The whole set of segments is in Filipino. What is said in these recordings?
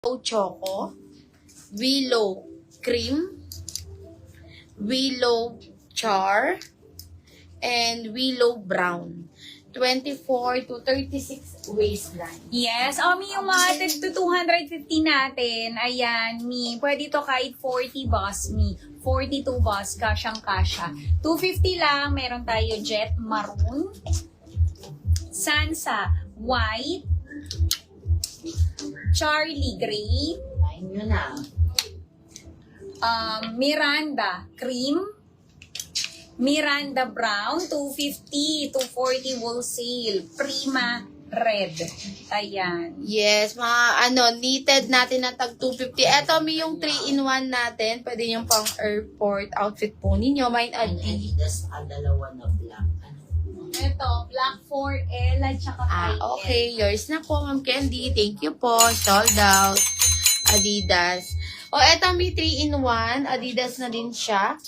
Choco, Willow Cream, Willow Char, and Willow Brown. 24 to 36 waistline. Yes. Mi, yung mga to 250 natin, ayan, Mi, pwede to kahit 40 boss, Mi. 42 boss, kasyang-kasya. 250 lang, meron tayo Jet Maroon, Sansa White, Charlie Gray, Miranda Cream, Miranda Brown, 250, 240 wholesale, Prima Red. Ayan. Yes, mga knitted natin na tag 250. Eto, may yung 3-in-1 natin. Pwede yung pang airport outfit po ninyo. Mine at Adidas, dalawa na black. Ito, black 4L at saka 5L. Okay. Yours na po, Ma'am Candy. Thank you po. Sold out. Adidas. Eto, may 3-in-1. Adidas na din siya.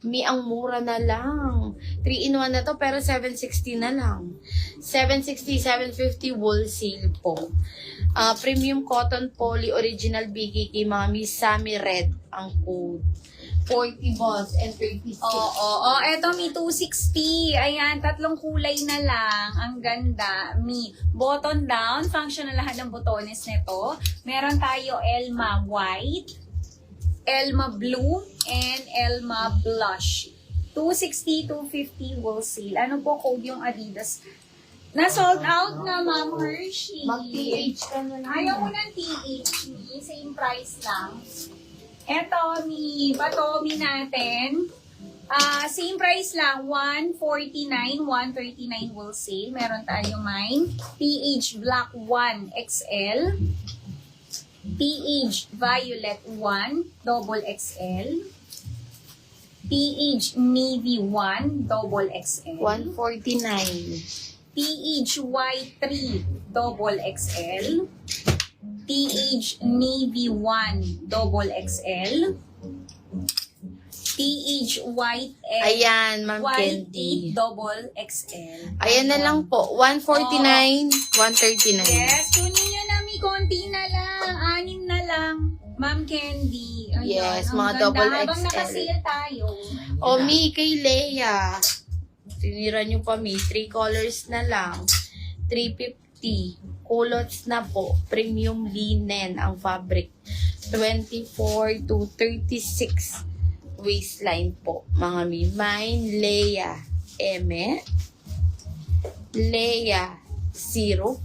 Ang mura na lang. 3-in-1 na to, pero 760 na lang. 760, 750 wholesale po. Premium cotton poly original BKK, mga Miss Sammy Red ang code. 40 balls and 36. Eto, Mi, 260. Ayan, tatlong kulay na lang. Ang ganda. Mi, button down. Function na lahat ng botones nito. Meron tayo Elma White, Elma Blue, and Elma Blush. 260, 250 wholesale. Ano po code yung Adidas? Na-sold out na, Ma'am Hershey. Mag-TH ka na lang. Ayaw mo ng TH, Mi. Same price lang. Eto, Mi, Batomi natin. Same price lang. 149, 139 wholesale. Meron tayong mine. PH Black 1 XL. PH Violet 1 double XL, PH Navy 1 double XL, 149. PH White 3 double XL, PH Navy 1 double XL, PH White L Ayan, Ma'am White Candy. 8 double XL. Ayan na lang po. 149, 139. Yes, kunin nyo na, Mi, konti na lang. 6 na lang. Ma'am Candy. Ayan, Yes, ang mga ganda. double Habang XL. nakasale tayo. Mi, kay Leia. Tinira nyo pa, Mi. 3 colors na lang. 350. Culottes na po. Premium linen ang fabric. 24 to 36 waistline po. Mga Mi. Mine, Leia, Eme. Leia, Zero.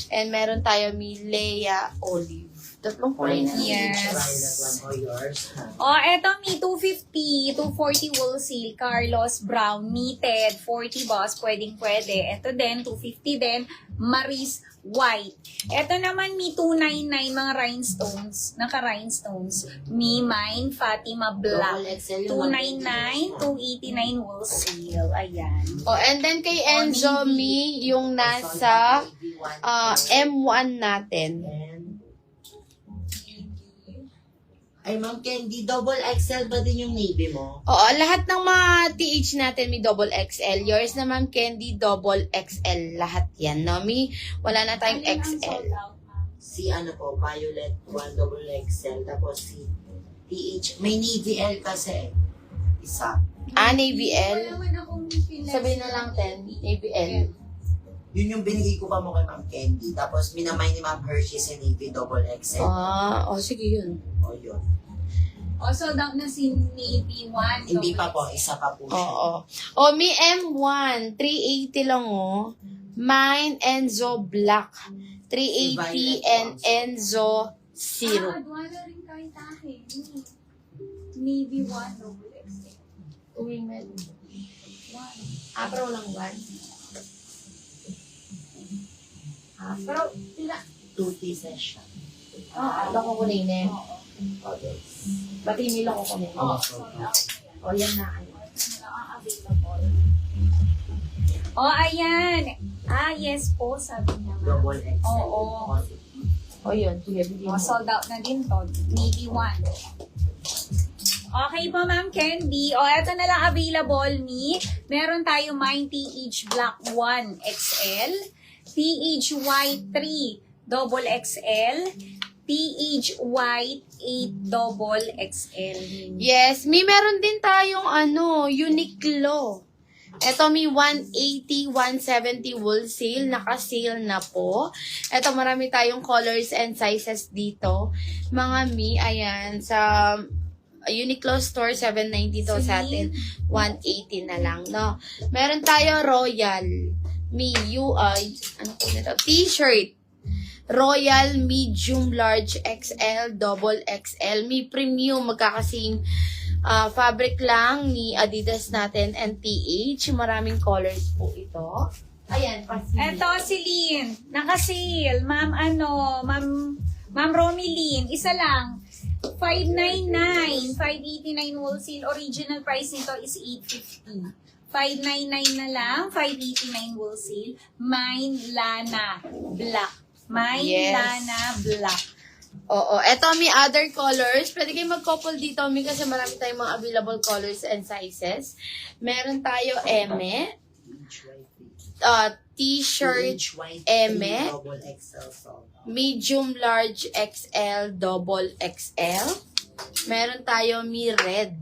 And meron tayo, Mi, Leia, Olive. Tatlong kulay na. Yes. Violet one or yours. Eto, Mi, 250, 240 wholesale, Carlos Brown, knitted, 40 boss, pwedeng-pwede. Eto din, 250 din, Maris White. Eto naman, Mi, 299, mga rhinestones, naka-rhinestones. Mi, mine, Fatima Black, 299, 289 wholesale. Ayan. And then kay Enzo, Mi, yung nasa M1 natin. Ay, Ma'am Candy, double XL ba din yung navy mo? Lahat ng mga TH natin may double XL. Yours naman, Candy, double XL. Lahat yan, no? Mi, wala na tayong XL. Si Violet 1 double XL. Tapos si TH. May navy L kasi. Isa. Navy L. Wala naman akong pinas. Sabihin na lang 10, Navy L. Yun yung binigay ko pa mo kay Ma'am Candy. Tapos minamay ni Ma'am Hershey si navy double XL. Sige yun. Yun. Sold out na si Navy 1. Hindi pa po. Isa pa po siya. Mi, M1, 380 lang, Mine, Enzo Black. 380 and Enzo Zero. Wala rin kahit akin. Navy 1 double XL. Women. 1. Pero lang 1. Pero, pila? 2 pieces siya. Loko ko na yun. Okay. Pati niloko ko na yun. Yan na. Ayan. Yes po, sabi niya. Double XL. Oo. Yun. Sige, bigyan mo. Sold out na din to. Navy 1. Okay po, Ma'am Candy. Eto na lang available, Mi. Meron tayo Mine TH Black 1 XL, TH White 3 double XL, TH White 8 double XL. Yes, may meron din tayong Uniqlo. Ito may 180, 170 wholesale. Naka-sale na po. Ito marami tayong colors and sizes dito. Mga mi, ayan, sa Uniqlo store, 790 to sa atin. 180 na lang, no? Meron tayo Royal. Ano po nito? T-shirt. Royal, medium, large, XL, double XL. May premium, magkakasing fabric lang ni Adidas natin and TH. Maraming colors po ito. Ayan, pasin. Eto, Celine. Naka-sale. Ma'am Romilyn. Isa lang. 599. 589 wholesale. Original price nito is 850. 599 na lang. 589 wholesale. Mine Lana Black. Yes. Lana Black. Oo. Eto, may other colors. Pwede kayo mag-couple dito, mi, kasi marami tayong mga available colors and sizes. Meron tayo eme. T-shirt TH White eme. double XL sold. Medium, large, XL, double XL. Meron tayo mi red.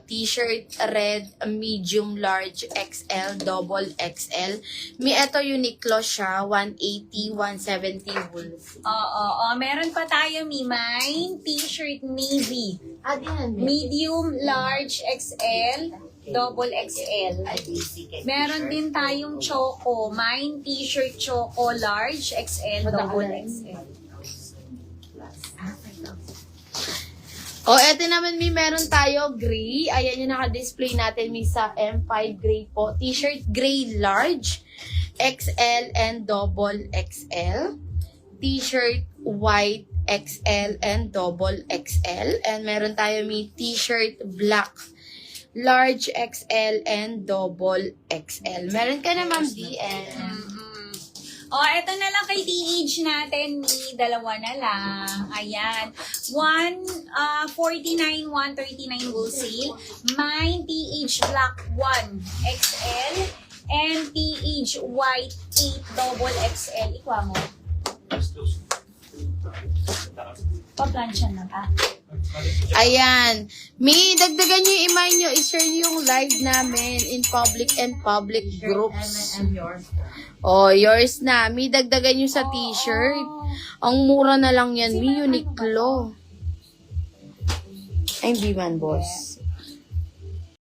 T-shirt red, medium, large, XL, double XL. May ito Uniqlo siya, 180, 170 wools. Oo. Meron pa tayo, Mine. T-shirt navy. Yan. Medium, large, XL, double XL. Ay, basic. Meron din tayong choco. Mine t-shirt choco, large, XL, double XL. Eto naman, meron tayo gray. Ayan yung naka-display natin, sa M5 gray po. T-shirt gray large, XL and double XL. T-shirt white, XL and double XL. And meron tayo t-shirt black, large XL and double XL. Meron ka naman DM. Eto na lang kay DH natin, dalawa na lang. Ayan. 149, 139 wholesale. Mine TH Black 1 XL and TH White 8 double XL. Ikwa mo. Pa-plancha na ka. Ayan. May dagdagan nyo yung email nyo. I-share nyo yung live namin in public and public groups. And yours. Yours na. May dagdagan nyo sa t-shirt. Ang mura na lang yan. May Uniqlo. Ay, hindi man, boss.